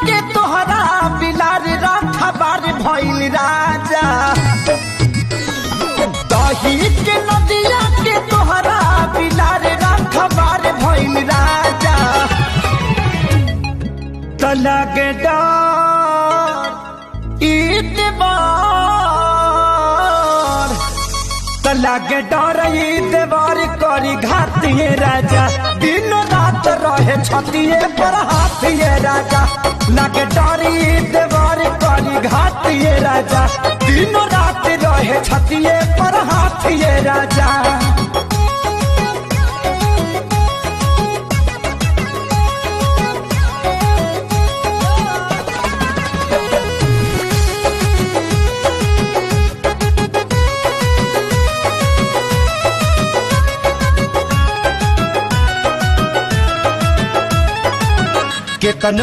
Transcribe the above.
के तोहरा बिलार रखबार भइल राजा। दही के नदिया के तोहरा बिलार रखबार भइल राजा। तलगे डर ईतबार, तलगे डर ईतबार करी घातिए राजा। दिन रात रहे छतिए पर हाथिए राजा। लगे डर ईतबार करी घातिए राजा। दिन रात रहे छतिए पर हाथिए राजा। के तन